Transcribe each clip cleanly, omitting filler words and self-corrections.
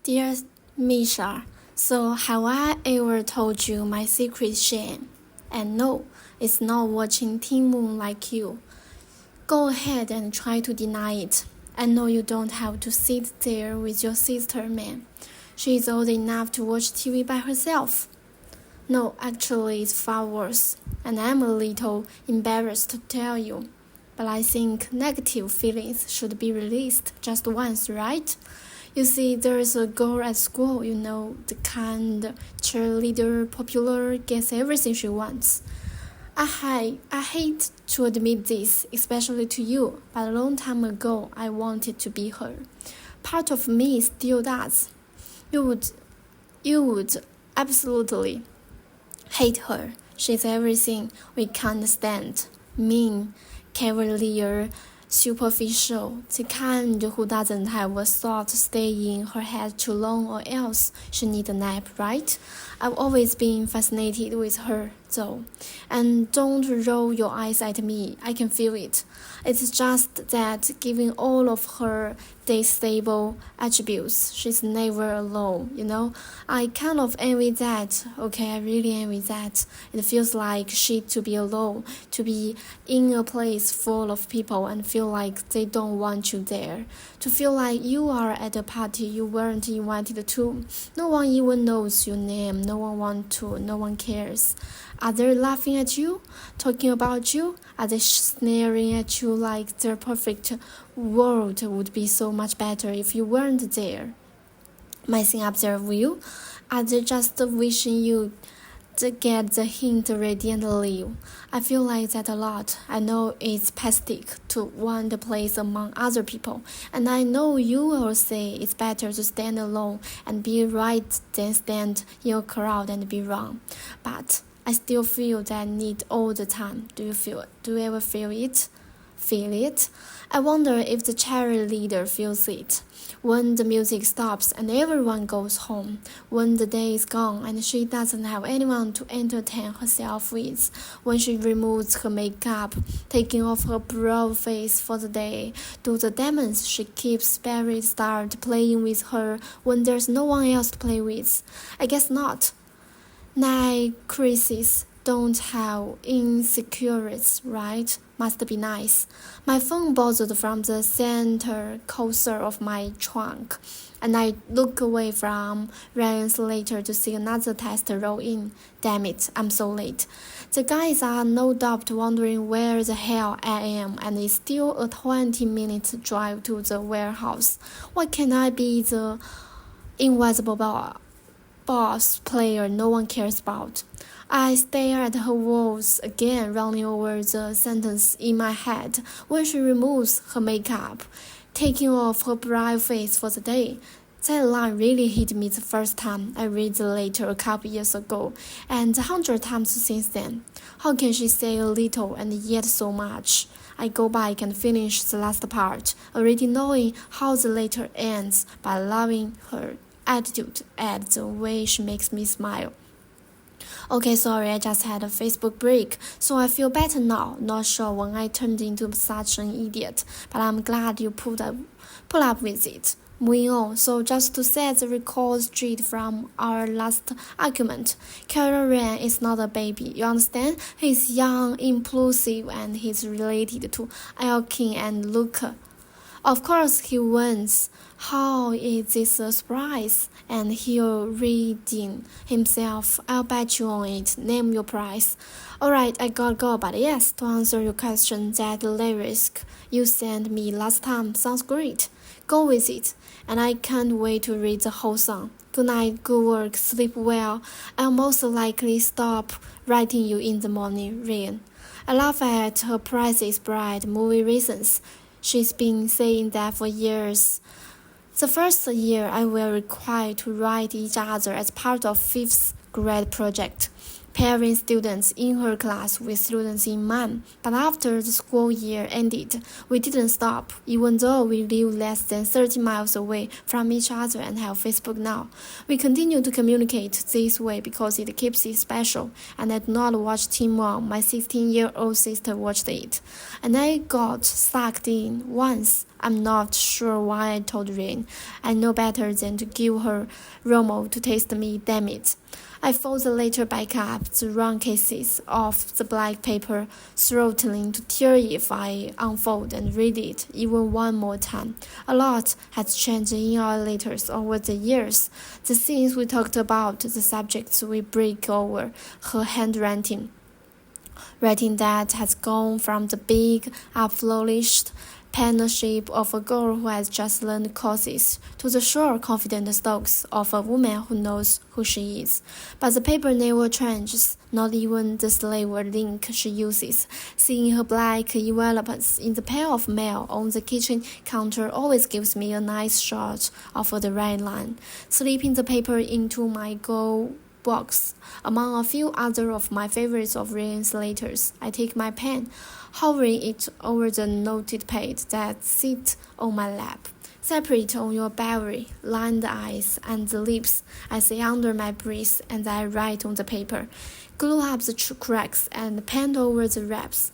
Dear Misha, so have I ever told you my secret shame? And no, it's not watching Teen Moon like you. Go ahead and try to deny it. I know you don't have to sit there with your sister, man. She is old enough to watch TV by herself. No, actually, it's far worse, and I'm a little embarrassed to tell you. But I think negative feelings should be released just once, right? You see, there's a girl at school, the kind cheerleader, popular, gets everything she wants. I hate to admit this, especially to you, but a long time ago I wanted to be her. Part of me still does. You would absolutely hate her. She's everything we can't stand. Mean, cavalier, superficial, the kind who doesn't have a thought stay in her head too long or else she need a nap, right? I've always been fascinated with her, though. And don't roll your eyes at me, I can feel it. It's just that given all of her distasteful attributes, she's never alone. I kind of envy that. Okay, I really envy that. It feels like shit to be alone, to be in a place full of people and feel like they don't want you there. To feel like you are at a party you weren't invited to. No one even knows your name. No one wants to. No one cares. Are they laughing at you? Talking about you? Are they sneering at you like their perfect world would be so much better if you weren't there? Messing up their view? Are they just wishing you to get the hint ready and leave? I feel like that a lot. I know it's pathetic to want a place among other people, and I know you will say it's better to stand alone and be right than stand in a crowd and be wrong. But I still feel that need all the time. Do you ever feel it? Feel it? I wonder if the cheerleader feels it. When the music stops and everyone goes home, when the day is gone and she doesn't have anyone to entertain herself with, when she removes her makeup, taking off her broad face for the day, do the demons she keeps buried start playing with her when there's no one else to play with? I guess not. Crises don't have insecurities, right? Must be nice. My phone buzzed from the center console of my trunk, and I look away from Ryan's later to see another text roll in. Damn it, I'm so late. The guys are no doubt wondering where the hell I am, and it's still a 20-minute drive to the warehouse. Why can't I be the invisible boss player no one cares about? I stare at her words again, running over the sentence in my head when she removes her makeup, taking off her bright face for the day. That line really hit me the first time I read the letter a couple years ago, and 100 times since then. How can she say a little and yet so much? I go back and finish the last part, already knowing how the letter ends, by loving her attitude and the way she makes me smile. Okay, sorry, I just had a Facebook break, so I feel better now. Not sure when I turned into such an idiot, but I'm glad you put up with it. Moving on, so just to set the record straight from our last argument, Kylo Ren is not a baby, you understand? He's young, impulsive, and he's related to Anakin and Luke. Of course he wins. How is this a surprise? And he'll redeem himself. I'll bet you on it. Name your price. Alright, I gotta go, but yes, to answer your question, that lyric you sent me last time sounds great. Go with it, and I can't wait to read the whole song. Good night, good work, sleep well. I'll most likely stop writing you in the morning, Ryan. I laugh at her Price is Bride movie reasons. She's been saying that for years. The first year I were required to write each other as part of 5th grade project. pairing students in her class with students in mine. But after the school year ended, we didn't stop, even though we live less than 30 miles away from each other and have Facebook now. We continue to communicate this way because it keeps it special, and I do not watch Teen Mom. My 16-year-old sister watched it, and I got sucked in once. I'm not sure why I told Rain. I know better than to give her Romo to taste me, damn it. I fold the letter back up, the round cases of the black paper throttling to tear if I unfold and read it even one more time. A lot has changed in our letters over the years. The things we talked about, the subjects we break over, her handwriting. Writing that has gone from the big, up-flourished penmanship of a girl who has just learned courses to the sure, confident strokes of a woman who knows who she is. But the paper never changes, not even the slaver ink she uses. Seeing her black envelopes in the pile of mail on the kitchen counter always gives me a nice shot of the red line. Slipping the paper into my gold box, among a few other of my favorites of Rain's letters, I take my pen, hovering it over the noted page that sits on my lap. Separate on your berry, line the eyes and the lips, I say under my breath, and I write on the paper. Glue up the cracks and paint over the wraps.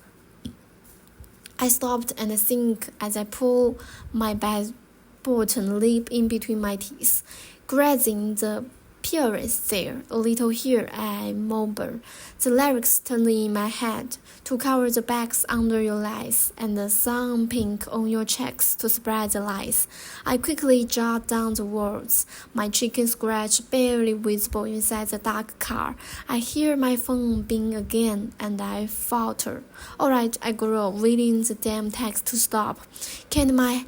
I stopped and think as I pull my button lip in between my teeth, grazing the appearance there, a little here, I mumble. The lyrics turn in my head, to cover the bags under your lies, and the sun pink on your checks to spread the lies. I quickly jot down the words, my chicken scratch barely visible inside the dark car. I hear my phone bing again, and I falter. All right, I grow, waiting the damn text to stop. Can't my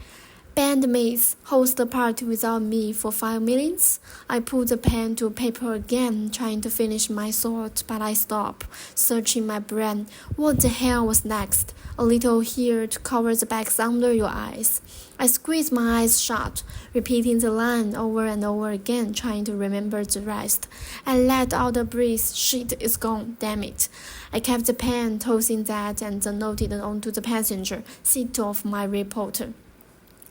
bandmates host the party without me for 5 minutes? I put the pen to paper again, trying to finish my thought, but I stop, searching my brain. What the hell was next? A little here to cover the bags under your eyes. I squeeze my eyes shut, repeating the line over and over again, trying to remember the rest. I let out a breath. Shit is gone, damn it. I kept the pen, tossing that and noted onto the passenger seat of my reporter.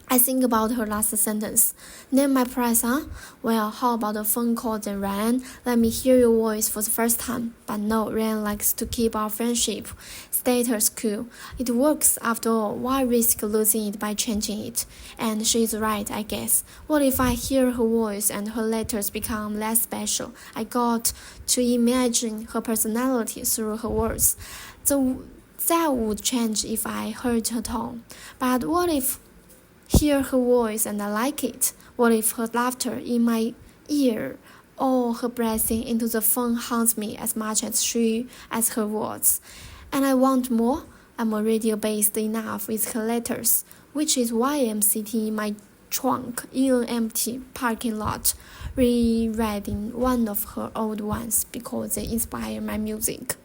I think about her last sentence. Name my price, huh? Well, how about a phone call then, Ryan? Let me hear your voice for the first time. But no, Ryan likes to keep our friendship status quo. It works after all. Why risk losing it by changing it? And she's right, I guess. What if I hear her voice and her letters become less special? I got to imagine her personality through her words. That would change if I heard her tone. But what if hear her voice and I like it? What if her laughter in my ear or her breathing into the phone haunts me as much as her words? And I want more. I'm already based enough with her letters, which is why I'm sitting in my trunk in an empty parking lot, rereading one of her old ones because they inspire my music.